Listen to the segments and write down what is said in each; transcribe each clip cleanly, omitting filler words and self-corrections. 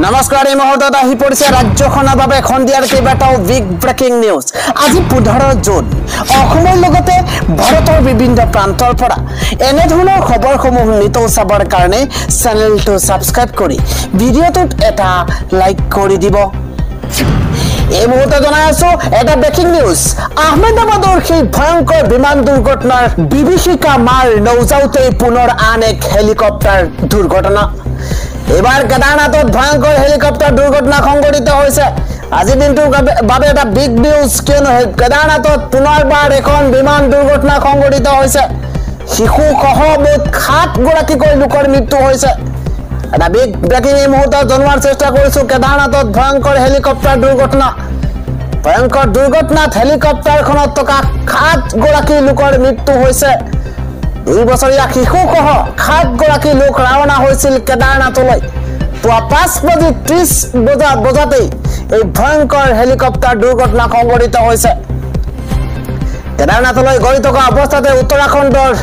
নমস্কাৰ এই মুহূৰ্তত আহি পৰিছে ৰাজ্যখনৰ বাবে খন্দিয়াৰ কেইবাটাও বিগ ব্ৰেকিং নিউজ। আজি 15 জুন অসমৰ লগতে ভাৰতৰ বিভিন্ন প্ৰান্তৰ পৰা এনে ধৰণৰ খবৰসমূহ নিতৌ চাবৰ কাৰণে চেনেলটো সাবস্ক্ৰাইব কৰি ভিডিঅ'টোত এটা লাইক কৰি দিব। এই মুহূৰ্তে জনাই আছো এটা ব্ৰেকিং নিউজ। আহমেদাবাদৰ সেই ভয়ংকৰ বিমান দুৰ্ঘটনাৰ বিভীষিকা মাৰ নৌজাওতে পুনৰ আন এক হেলিকপ্টাৰ দুৰ্ঘটনা। এবাৰ কেদাৰনাথত ভয়ংকৰ হেলিকপ্টাৰ দুৰ্ঘটনা সংঘটিত হৈছে। আজি দিনটোৰ বাবে এটা বিগ নিউজ, কিয়নো কেদাৰনাথত পুনৰবাৰ এখন বিমান দুৰ্ঘটনা সংঘটিত হৈছে। শিশু সহ মুঠ 7 গৰাকীকৈ লোকৰ মৃত্যু হৈছে। এটা বিগ ব্ৰেকিং এই মুহূৰ্তত জনোৱাৰ চেষ্টা কৰিছো। কেদাৰনাথত ভয়ংকৰ হেলিকপ্টাৰ দুৰ্ঘটনা। ভয়ংকৰ দুৰ্ঘটনাত হেলিকপ্টাৰখনত থকা 7 গৰাকী লোকৰ মৃত্যু হৈছে। 2 বছৰীয়া শিশুসহ 7 গৰাকী লোক ৰাওনা হৈছিল কেদাৰনাথলৈ। পুৱা 5:30 বজাতেই এই ভয়ংকৰ হেলিকপ্টাৰ দুৰ্ঘটনা সংঘটিত হৈছে। কেদাৰনাথলৈ গৈ থকা অৱস্থাতে উত্তৰাখণ্ডৰ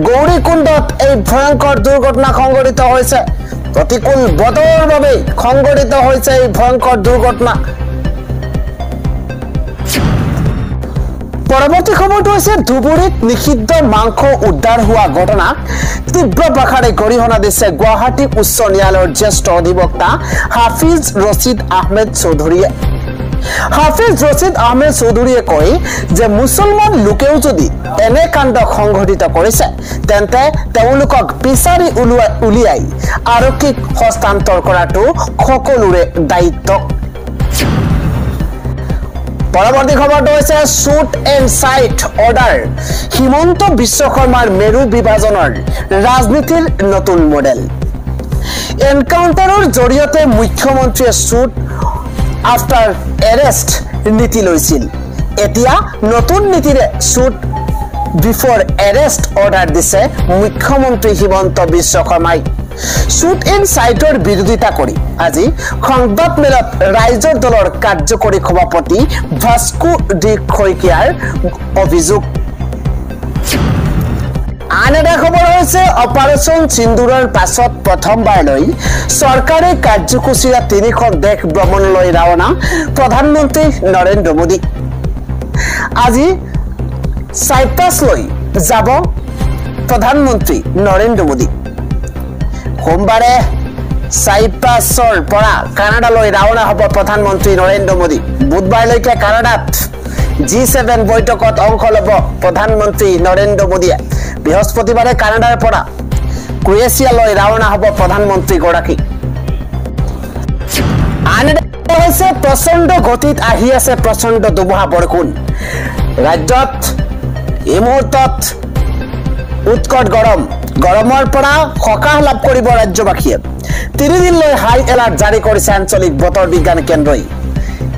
গৌৰীকুণ্ডত এই ভয়ংকৰ দুৰ্ঘটনা সংঘটিত হৈছে। প্ৰতিকূল বতৰৰ বাবে সংঘটিত হৈছে এই ভয়ংকৰ দুৰ্ঘটনা। পৰৱৰ্তী খবৰটো হৈছে ধুবুৰীত নিষিদ্ধ মাংস উদ্ধাৰ হোৱা ঘটনাক তীব্ৰ ভাষাৰে গৰিহণা দিছে গুৱাহাটী উচ্চ ন্যায়ালয়ৰ জ্যেষ্ঠ অধিবক্তা হাফিজ ৰছিদ আহমেদ চৌধুৰীয়ে। হাফিজ ৰছিদ আহমেদ চৌধুৰীয়ে কয় যে মুছলমান লোকেও যদি এনে কাণ্ড সংঘটিত কৰিছে তেন্তে তেওঁলোকক বিচাৰি উলিয়াই আৰক্ষীক হস্তান্তৰ কৰাটো সকলোৰে দায়িত্ব। পৰৱৰ্তী খবৰটো হৈছে shoot and sight order. Himanta Biswa শৰ্মাৰ মেৰু বিভাজনৰ ৰাজনীতিৰ নতুন মডেল। এনকাউণ্টাৰৰ জৰিয়তে মুখ্যমন্ত্ৰীয়ে শ্বুট আফটাৰ এৰেষ্ট নীতি লৈছিল। এতিয়া নতুন নীতিৰে শ্বুট বিফৰ এৰেষ্ট অৰ্ডাৰ দিছে মুখ্যমন্ত্ৰী হিমন্ত বিশ্ব শৰ্মাই। শ্বুট এণ্ড চাইটৰ বিৰোধিতা কৰি আজি সংবাদমেলত ৰাইজৰ দলৰ কাৰ্যকৰী সভাপতি ভাস্কো ডি শইকীয়াৰ অভিযোগ। আন এটা খবৰ হৈছে অপাৰেশ্যন সিন্দুৰৰ পাছত প্ৰথমবাৰলৈ চৰকাৰী কাৰ্যসূচীৰে 3খন দেশ ভ্ৰমণলৈ ৰাওনা প্ৰধানমন্ত্ৰী নৰেন্দ্ৰ মোদী। আজি চাইপ্ৰাছলৈ যাব প্ৰধানমন্ত্ৰী নৰেন্দ্ৰ মোদী। সোমবাৰে চাইপ্ৰাছৰ পৰা কানাডালৈ ৰাওনা হ'ব প্ৰধানমন্ত্ৰী নৰেন্দ্ৰ মোদী। বুধবাৰলৈকে কানাডাত G7 বৈঠকত অংশ ল'ব প্ৰধানমন্ত্ৰী নৰেন্দ্ৰ মোদীয়ে। বৃহস্পতিবাৰে কানাডাৰ পৰা ক্ৰোয়েছিয়ালৈ ৰাওনা হ'ব প্ৰধানমন্ত্ৰীগৰাকী। আন এটা হৈছে প্ৰচণ্ড গতিত আহি আছে প্ৰচণ্ড ধুমুহা বৰষুণ। ৰাজ্যত এই মুহূৰ্তত উৎকট গৰমৰ পৰা সকাহ লাভ কৰিব ৰাজ্যবাসীয়ে। 3 দিনলৈ হাই এলাৰ্ট জাৰি কৰিছে আঞ্চলিক বতৰ বিজ্ঞান কেন্দ্ৰই।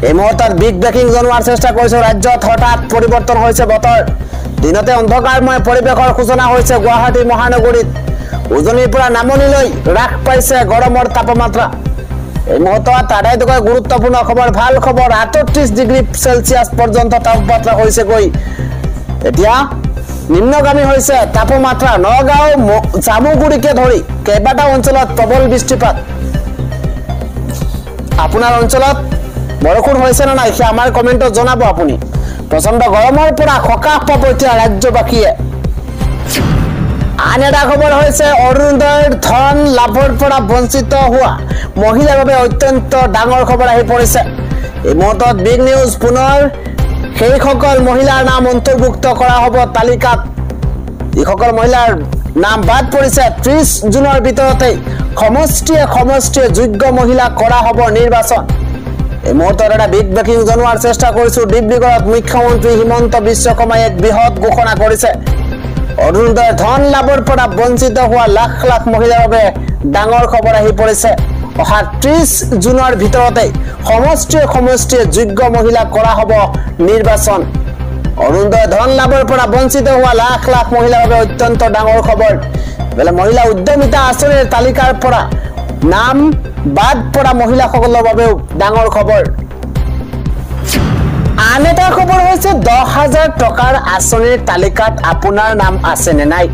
এই মুহূৰ্তত বিগ ব্ৰেকিং জনোৱাৰ চেষ্টা কৰিছো। ৰাজ্যত হঠাৎ পৰিৱৰ্তন হৈছে বতৰ। দিনতে অন্ধকাৰময় পৰিৱেশৰ সূচনা হৈছে গুৱাহাটী মহানগৰীত। উজনিৰ পৰা নামনিলৈ হ্ৰাস পাইছে গৰমৰ তাপমাত্ৰা। এই মুহূৰ্তত আটাইতকৈ গুৰুত্বপূৰ্ণ খবৰ, ভাল খবৰ। 38 ডিগ্ৰী চেলচিয়াছ পৰ্যন্ত তাপমাত্ৰা হৈছেগৈ। এতিয়া নিম্নগামী হৈছে তাপমাত্ৰা। নগাঁও জামুগুৰিকে ধৰি কেইবাটাও অঞ্চলত প্ৰবল বৃষ্টিপাত। আপোনাৰ অঞ্চলত বৰষুণ হৈছে নে নাই সেয়া আমাৰ কমেণ্টত জনাব আপুনি। প্ৰচণ্ড গৰমৰ পৰা সকাহ পাব এতিয়া ৰাজ্যবাসীয়ে। আন এটা খবৰ হৈছে অৰুণোদয়ৰ ধন লাভৰ পৰা বঞ্চিত হোৱা মহিলাৰ বাবে অত্যন্ত ডাঙৰ খবৰ আহি পৰিছে। এই মুহূৰ্তত বিগ নিউজ। পুনৰ সেইসকল মহিলাৰ নাম অন্তৰ্ভুক্ত কৰা হ'ব তালিকাত। যিসকল মহিলাৰ নাম বাদ পৰিছে 30 জুনৰ ভিতৰতেই সমষ্টিয়ে যোগ্য মহিলা কৰা হ'ব নিৰ্বাচন। এই মুহূৰ্তত এটা বিগ ব্ৰেকিং জনোৱাৰ চেষ্টা কৰিছো। ডিব্ৰুগড়ত মুখ্যমন্ত্ৰী হিমন্ত বিশ্ব শৰ্মাই এক বৃহৎ ঘোষণা কৰিছে। অৰুণোদয়ৰ ধন লাভৰ পৰা বঞ্চিত হোৱা লাখ লাখ মহিলাৰ বাবে ডাঙৰ খবৰ আহি পৰিছে। অহা 30 জুনৰ ভিতৰতে সমষ্টিয়ে যোগ্য মহিলা কৰা হ'ব নিৰ্বাচন। অৰুণোদয় ধন লাভৰ পৰা বঞ্চিত হোৱা লাখ লাখ মহিলাৰ বাবে অত্যন্ত ডাঙৰ খবৰ। বোলে মহিলা উদ্যমিতা আঁচনিৰ তালিকাৰ পৰা নাম বাদ পৰা মহিলাসকলৰ বাবেও ডাঙৰ খবৰ। আন এটা খবৰ হৈছে 10,000 টকাৰ আঁচনিৰ তালিকাত আপোনাৰ নাম আছে নে নাই।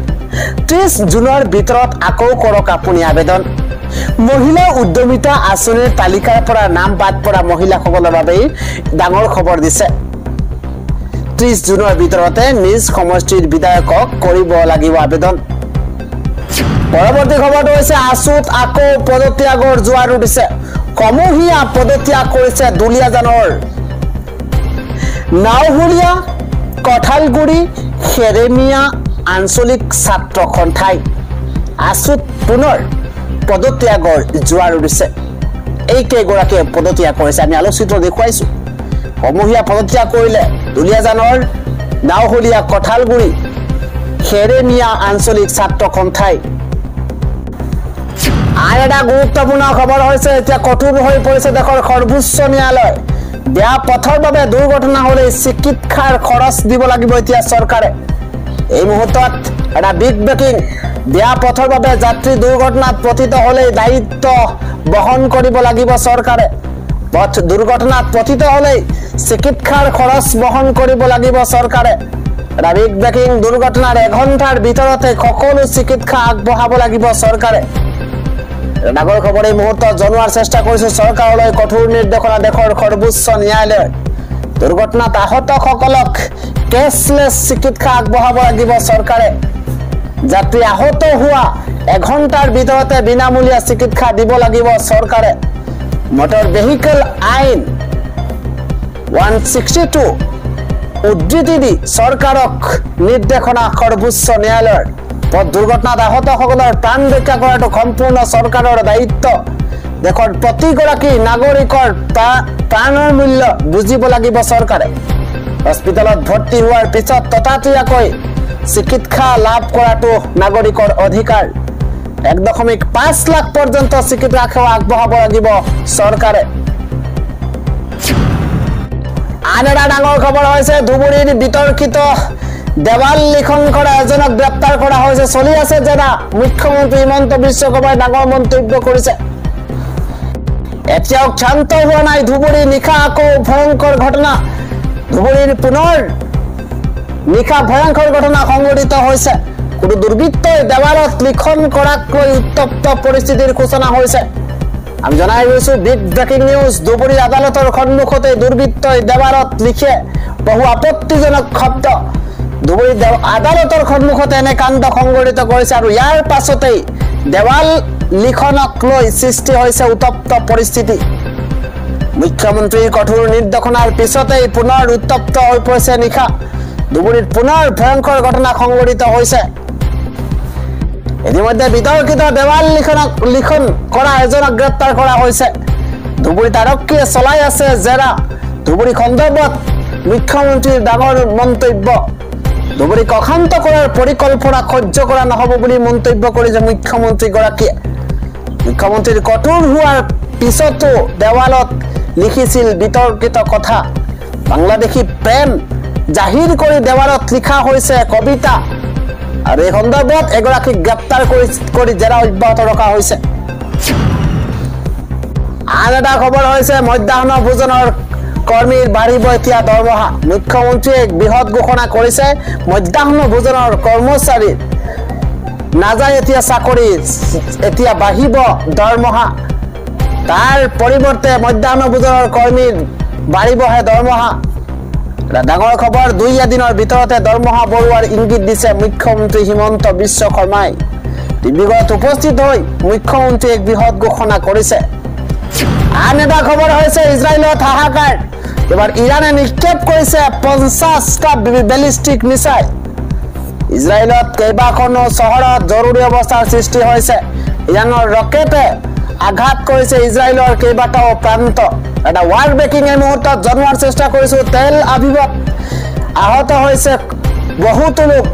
30 জুনৰ ভিতৰত আকৌ কৰক আপুনি আবেদন। মহিলা উদ্যমিতা আঁচনিৰ তালিকাৰ পৰা নাম বাদ পৰা মহিলাসকলৰ বাবে ডাঙৰ খবৰ দিছে 30 জুনৰ ভিতৰতে নিজ সমষ্টিৰ বিধায়কক কৰিব লাগিব আবেদন পৰৱৰ্তী খবৰটো হৈছে আছুত আকৌ পদত্যাগৰ জোৱাৰ উঠিছে কমহীয়া পদত্যাগ কৰিছে দুলিয়াজানৰ নাওহুলীয়া কঠালগুৰি খেৰেমিয়া আঞ্চলিক ছাত্ৰ সন্থাই আছুত পুনৰ পদত্যাগৰ জোৱাৰ উঠিছে এই কেইগৰাকীয়ে পদত্যাগ কৰিছে আমি আলোচিত দেখুৱাইছো কমহীয়া পদত্যাগ কৰিলে দুলিয়াজানৰ নাওহুলীয়া কঠালগুৰি খেৰেমিয়া আঞ্চলিক ছাত্ৰ সন্থাই আন এটা গুৰুত্বপূৰ্ণ খবৰ হৈছে এতিয়া কঠোৰ হৈ পৰিছে দেশৰ সৰ্বোচ্চ ন্যায়ালয় বেয়া পথৰ বাবে দুৰ্ঘটনা হলে চিকিৎসাৰ খৰচ দিব লাগিব এতিয়া চৰকাৰে এই মুহূৰ্তত এটা বিগ ব্ৰেকিং বেয়া পথৰ বাবে যাত্ৰী দুৰ্ঘটনাত পতিত হলে দায়িত্ব বহন কৰিব লাগিব চৰকাৰে পথ দুৰ্ঘটনাত পতিত হলে চিকিৎসাৰ খৰচ বহন কৰিব লাগিব চৰকাৰে এটা বিগ ব্ৰেকিং দুৰ্ঘটনাৰ 1 ঘণ্টাৰ ভিতৰতে সকলো চিকিৎসা আগবঢ়াব লাগিব চৰকাৰে ডাঙৰ খবৰ এই মুহূৰ্তত জনোৱাৰ চেষ্টা কৰিছে চৰকাৰলৈ কঠোৰ নিৰ্দেশনা দেশৰ সৰ্বোচ্চ ন্যায়ালয় দুৰ্ঘটনাত আহতসকলক কেছলেছ চিকিৎসা আগবঢ়াব লাগিব চৰকাৰে যাত্ৰী আহত হোৱা 1 ঘণ্টাৰ ভিতৰতে বিনামূলীয়া চিকিৎসা দিব লাগিব চৰকাৰে মটৰ ভেহিকল আইন 162 উদ্ধৃতি দি চৰকাৰক নিৰ্দেশনা সৰ্বোচ্চ ন্যায়ালয়ৰ পথ দুৰ্ঘটনাত আহতসকলৰ প্ৰাণ ৰক্ষা কৰাটো সম্পূৰ্ণ চৰকাৰৰ দায়িত্ব দেশৰ প্ৰতিগৰাকী নাগৰিকৰ প্ৰাণৰ মূল্য বুজিব লাগিব চৰকাৰে হস্পিটেলত ভৰ্তি হোৱাৰ পিছত ততাতৈয়াকৈ চিকিৎসা লাভ কৰাটো নাগৰিকৰ অধিকাৰ 1.5 লাখ পৰ্যন্ত চিকিৎসা সেৱা আগবঢ়াব লাগিব চৰকাৰে আন এটা ডাঙৰ খবৰ হৈছে ধুবুৰীৰ বিতৰ্কিত দেৱাল লিখন কৰা এজনক গ্ৰেপ্তাৰ কৰা হৈছে চলি আছে জেৰা মুখ্যমন্ত্ৰী হিমন্ত বিশ্ব শৰ্মাই ডাঙৰ মন্তব্য কৰিছে এতিয়াও শান্ত হোৱা নাই ধুবুৰী নিশা আকৌ ভয়ংকৰ ঘটনা ধুবুৰীৰ পুনৰ নিশা ভয়ংকৰ ঘটনা সংঘটিত হৈছে কোনো দুৰ্বৃত্তই দেৱালত লিখন কৰাক লৈ উত্তপ্ত পৰিস্থিতিৰ সূচনা হৈছে আমি জনাই গৈছো বিগ ব্ৰেকিং নিউজ ধুবুৰীৰ আদালতৰ সন্মুখতে দুৰ্বৃত্তই দেৱালত লিখে বহু আপত্তিজনক শব্দ ধুবুৰী আদালতৰ সন্মুখতে এনে কাণ্ড সংঘটিত কৰিছে আৰু ইয়াৰ পাছতেই দেৱাল লিখনক লৈ সৃষ্টি হৈছে উত্তপ্ত পৰিস্থিতি মুখ্যমন্ত্ৰীৰ কঠোৰ নিৰ্দেশনাৰ পিছতেই পুনৰ উত্তপ্ত হৈ পৰিছে নিশা ধুবুৰীত পুনৰ ভয়ংকৰ ঘটনা সংঘটিত হৈছে ইতিমধ্যে বিতৰ্কিত দেৱাল লিখন কৰা এজনক গ্ৰেপ্তাৰ কৰা হৈছে ধুবুৰীত আৰক্ষীয়ে চলাই আছে জেৰা ধুবুৰী সন্দৰ্ভত মুখ্যমন্ত্ৰীৰ ডাঙৰ মন্তব্য ধুবুৰীক অশান্ত কৰাৰ পৰিকল্পনা সহ্য কৰা নহব বুলি মন্তব্য কৰিছে মুখ্যমন্ত্ৰীগৰাকীয়ে মুখ্যমন্ত্ৰীৰ কঠোৰ হোৱাৰ পিছতো দেৱালত লিখিছিল বিতৰ্কিত কথা বাংলাদেশী প্ৰেম জাহিৰ কৰি দেৱালত লিখা হৈছে কবিতা আৰু এই সন্দৰ্ভত এগৰাকীক গ্ৰেপ্তাৰ কৰি জেৰা অব্যাহত ৰখা হৈছে আন এটা খবৰ হৈছে মধ্যাহ্ন ভোজনৰ কৰ্মীৰ বাঢ়িব এতিয়া দৰমহা মুখ্যমন্ত্ৰীয়ে বৃহৎ ঘোষণা কৰিছে মধ্যাহ্ন ভোজনৰ কৰ্মচাৰীৰ নাযায় এতিয়া চাকৰি এতিয়া বাঢ়িব দৰমহা তাৰ পৰিৱৰ্তে মধ্যাহ্ন ভোজনৰ কৰ্মীৰ বাঢ়িবহে দৰমহা ডাঙৰ খবৰ 2 দিনৰ ভিতৰতে দৰমহা বঢ়োৱাৰ ইংগিত দিছে মুখ্যমন্ত্ৰী হিমন্ত বিশ্ব শৰ্মাই ডিব্ৰুগড়ত উপস্থিত হৈ মুখ্যমন্ত্ৰীয়ে এক বৃহৎ ঘোষণা কৰিছে আন এটা খবৰ হৈছে ইজৰাইলত হাহাকাৰ এবাৰ ইৰানে নিক্ষেপ কৰিছে 50টা বেলিষ্টিক মিসাইল ইজৰাইলত কেইবাখনো চহৰত জৰুৰী অৱস্থাৰ সৃষ্টি হৈছে ইৰানৰ ৰকেটে আঘাত কৰিছে ইজৰাইলৰ কেইবাটাও প্ৰান্ত এটা ৱাৰ ব্ৰেকিং এই মুহূৰ্তত জনোৱাৰ চেষ্টা কৰিছো তেল আভিৱত আহত হৈছে বহুতো লোক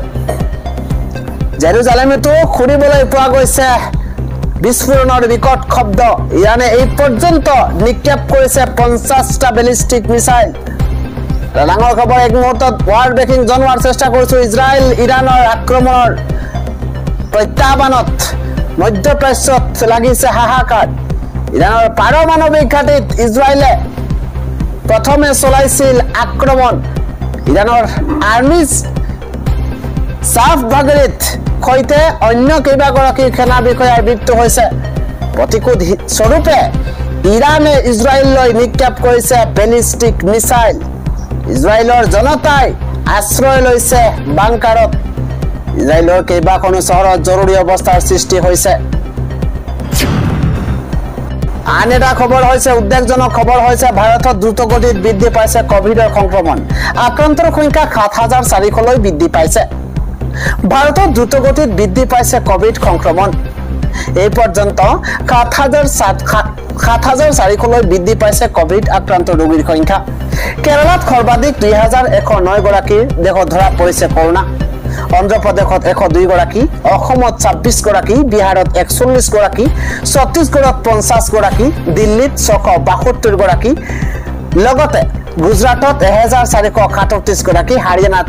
জেৰুজালেমতো খুৰিবলৈ পোৱা গৈছে বিস্ফোৰণৰ বিকট শব্দ ইৰানে এই পৰ্যন্ত নিক্ষেপ কৰিছে 50টা বেলিষ্টিক মিসাইল ডাঙৰ খবৰ এক মুহূৰ্তত ৱাৰ ব্ৰেকিং জনোৱাৰ চেষ্টা কৰিছো ইজৰাইল ইৰানৰ আক্ৰমণৰ প্ৰত্যাহ্বানত মধ্যপ্ৰাচ্যত লাগিছে হাহাকাৰ ইৰানৰ পাৰমাণৱিক ঘাটিত ইজৰাইলে প্ৰথমে চলাইছিল আক্ৰমণ ইৰানৰ আৰ্মিজ সাফ ভাগৰিত সৈতে অন্য কেইবাগৰাকী সেনা বিষয়াৰ মৃত্যু হৈছে প্ৰতিশোধ স্বৰূপে ইৰাণে ইজৰাইললৈ নিক্ষেপ কৰিছে বেলিষ্টিক মিছাইল ইজৰাইলৰ জনতাই আশ্ৰয় লৈছে বাংকাৰত ইজৰাইলৰ কেইবাখনো চহৰত জৰুৰী অৱস্থাৰ সৃষ্টি হৈছে আন এটা খবৰ হৈছে উদ্বেগজনক খবৰ হৈছে ভাৰতত দ্ৰুতগতিত বৃদ্ধি পাইছে কোভিডৰ সংক্ৰমণ আক্ৰান্তৰ সংখ্যা ৭,৪০০ লৈ বৃদ্ধি পাইছে ভাৰতত দ্ৰুতগতিত বৃদ্ধি পাইছে কোভিড সংক্ৰমণ এই পৰ্যন্ত ৭,৪০০ লৈ বৃদ্ধি পাইছে কোভিড আক্ৰান্ত ৰোগীৰ সংখ্যা কেৰালাত সৰ্বাধিক ২,১০৯ গৰাকীৰ দেহত ধৰা পৰিছে কৰোনা অন্ধ্ৰপ্ৰদেশত ১০২ গৰাকী অসমত ২৬ গৰাকী বিহাৰত ৪১ গৰাকী ছত্তীশগড়ত ৫০ গৰাকী দিল্লীত ৬৭২ গৰাকী লগতে গুজৰাটত ১,৪৩৭ গৰাকী হাৰিয়ানাত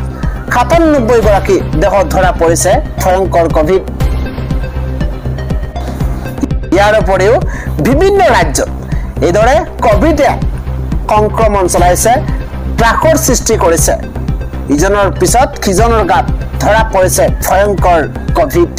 ৯৭ গৰাকী দেহত ধৰা পৰিছে ভয়ংকৰ কোভিড ইয়াৰ উপৰিও বিভিন্ন ৰাজ্যত এইদৰে কোভিডে সংক্ৰমণ চলাইছে ত্ৰাসৰ সৃষ্টি কৰিছে ইজনৰ পিছত সিজনৰ গাত ধৰা পৰিছে ভয়ংকৰ কোভিড